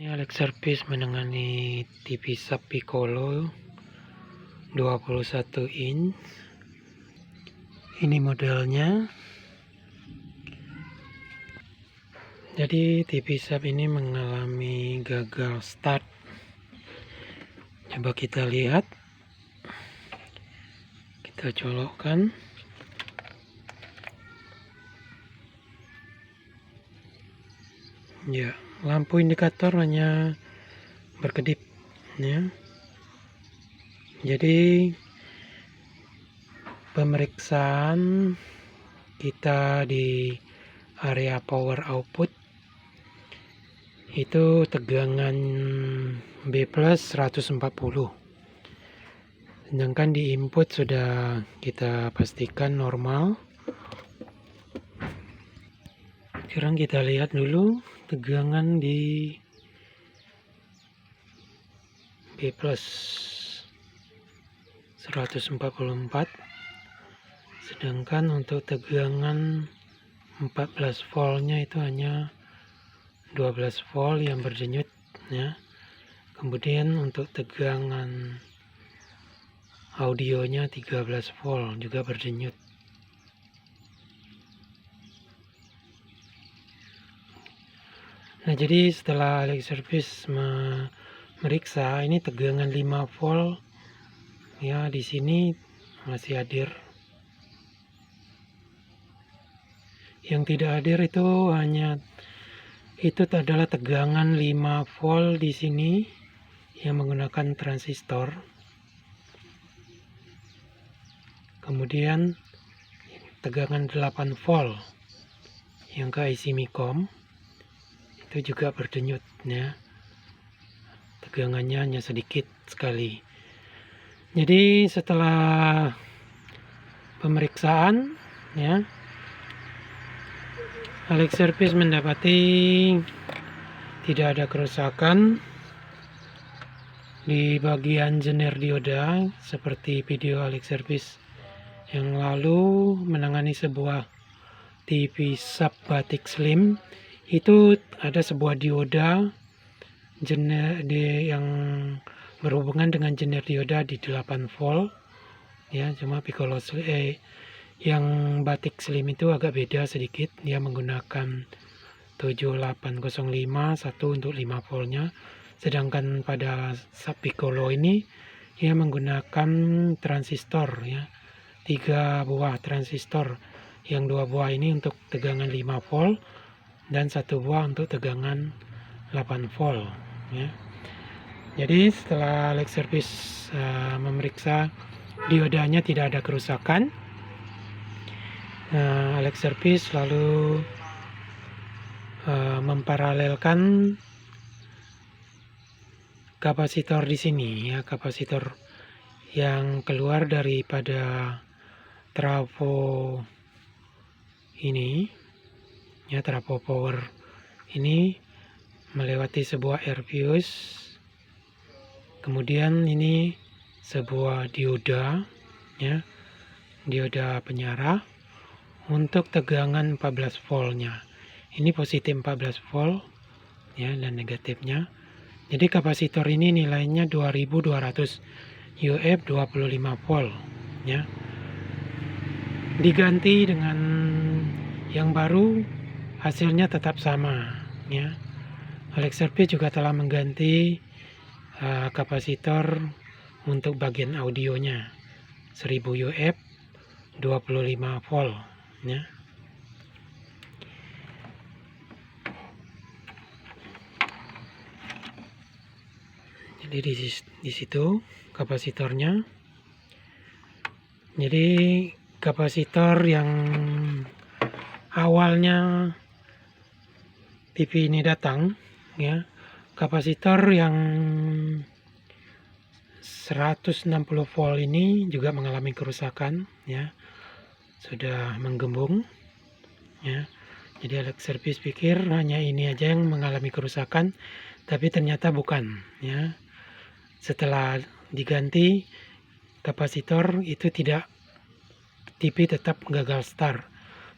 Ini Alex Service menangani TV Sub Piccolo 21 inch. Ini modelnya. Jadi TV Sub ini mengalami gagal start. Coba kita lihat. Kita colokkan. Ya, lampu indikator hanya berkedip ya. Jadi pemeriksaan kita di area power output itu tegangan B+ 140, sedangkan di input sudah kita pastikan normal. Sekarang kita lihat dulu tegangan di B+ 144, sedangkan untuk tegangan 14 voltnya itu hanya 12 volt yang berdenyut ya. Kemudian untuk tegangan audionya 13 volt juga berdenyut. Nah, jadi setelah Alex Service memeriksa, ini tegangan 5 volt ya, di sini masih hadir. Yang tidak hadir itu adalah tegangan 5 volt di sini yang menggunakan transistor. Kemudian tegangan 8 volt yang ke IC Micom itu juga berdenyut ya. Tegangannya hanya sedikit sekali. Jadi setelah pemeriksaan ya, Alex Service mendapati tidak ada kerusakan di bagian jener dioda seperti video Alex Service yang lalu menangani sebuah TV Sub Batik Slim. Itu ada sebuah dioda yang berhubungan dengan jener dioda di 8 volt ya. Cuma Piccolo yang Batik Slim itu agak beda sedikit, dia menggunakan 7805 satu untuk 5 voltnya, sedangkan pada Sub Piccolo ini dia menggunakan transistor ya, 3 buah transistor, yang 2 buah ini untuk tegangan 5 volt dan 1 buah untuk tegangan 8 volt ya. Jadi setelah Alex Service memeriksa diodanya tidak ada kerusakan, Alex Service lalu memparalelkan kapasitor di sini ya, kapasitor yang keluar daripada trafo ini ya, trafo power ini melewati sebuah air fuse, kemudian ini sebuah dioda ya, dioda penyarah untuk tegangan 14 voltnya. Ini positif 14 volt ya, dan negatifnya. Jadi kapasitor ini nilainya 2200 UF 25 volt ya. Diganti dengan yang baru, hasilnya tetap sama ya. Alex Service juga telah mengganti kapasitor untuk bagian audionya 1000 UF 25 volt ya. Jadi di situ kapasitornya. Jadi kapasitor yang awalnya TV ini datang ya, kapasitor yang 160 volt ini juga mengalami kerusakan ya, sudah menggembung ya. Jadi Alex Service pikir hanya ini aja yang mengalami kerusakan, tapi ternyata bukan ya. Setelah diganti kapasitor itu tidak, TV tetap gagal start.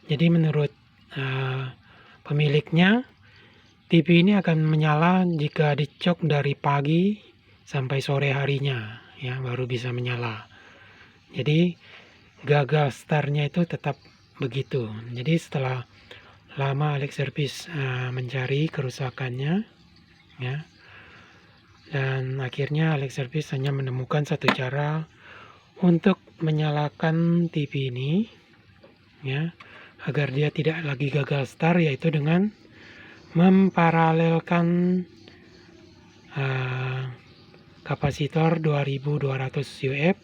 Jadi menurut pemiliknya TV ini akan menyala jika dicok dari pagi sampai sore harinya, ya, baru bisa menyala. Jadi gagal startnya itu tetap begitu. Jadi setelah lama Alex Service mencari kerusakannya, ya, dan akhirnya Alex Service hanya menemukan satu cara untuk menyalakan TV ini, ya, agar dia tidak lagi gagal start, yaitu dengan memparalelkan kapasitor 2200 UF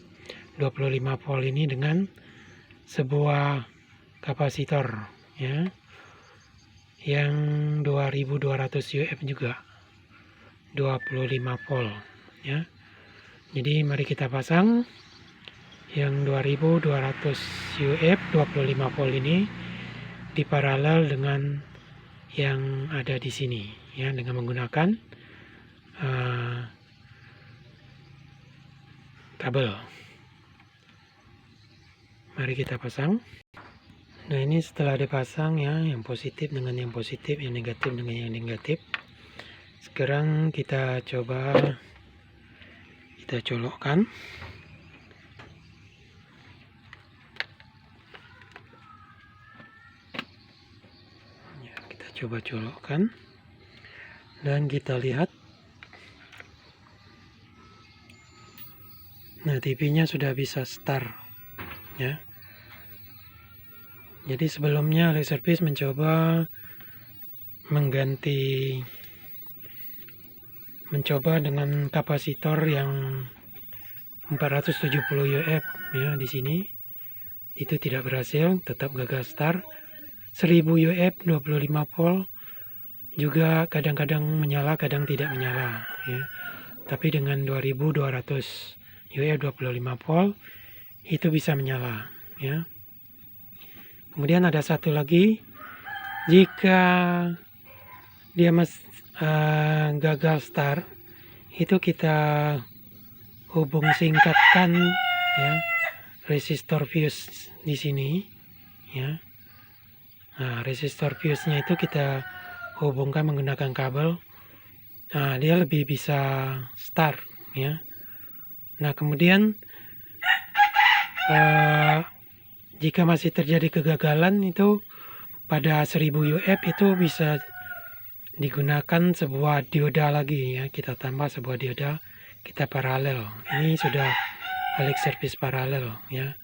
25 volt ini dengan sebuah kapasitor, ya, yang 2200 UF juga 25 volt, ya. Jadi mari kita pasang yang 2200 UF 25 volt ini di paralel dengan yang ada di sini, ya, dengan menggunakan kabel. Mari kita pasang. Nah, ini setelah dipasang, ya, yang positif dengan yang positif, yang negatif dengan yang negatif. Sekarang kita coba kita colokkan. Ya, kita coba colokkan dan kita lihat. Nah, TV-nya sudah bisa start, ya. Jadi sebelumnya Alex Service mencoba dengan kapasitor yang 470 UF, ya, di sini itu tidak berhasil, tetap gagal start. 1000 UF 25 volt juga kadang-kadang menyala, kadang tidak menyala, ya. Tapi dengan 2200 UF 25 volt itu bisa menyala, ya. Kemudian ada satu lagi, jika dia gagal start, itu kita hubung singkatkan, ya, resistor fuse di sini, ya. Nah, resistor fuse-nya itu kita hubungkan menggunakan kabel. Nah, dia lebih bisa start, ya. Nah, kemudian jika masih terjadi kegagalan itu pada 1000 UF itu bisa digunakan sebuah dioda lagi, ya. Kita tambah sebuah dioda, kita paralel. Ini sudah Alex Service paralel, ya.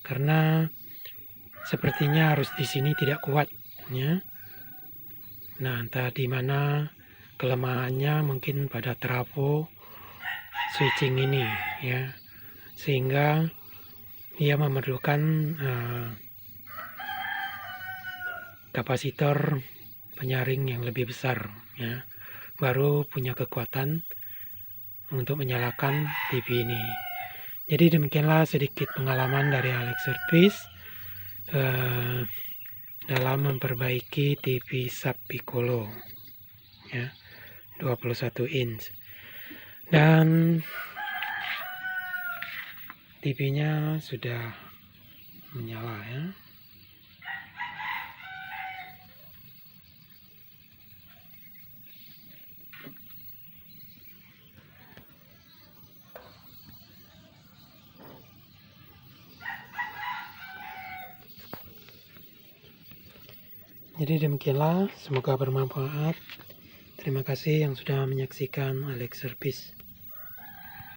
Karena sepertinya arus di sini tidak kuat, ya. Nah, entah di mana kelemahannya, mungkin pada trafo switching ini, ya. Sehingga ia memerlukan kapasitor penyaring yang lebih besar, ya, baru punya kekuatan untuk menyalakan TV ini. Jadi demikianlah sedikit pengalaman dari Alex Service dalam memperbaiki TV sub Piccolo, ya, 21 inch, dan TV-nya sudah menyala, ya. Jadi demikianlah, semoga bermanfaat. Terima kasih yang sudah menyaksikan Alex Service.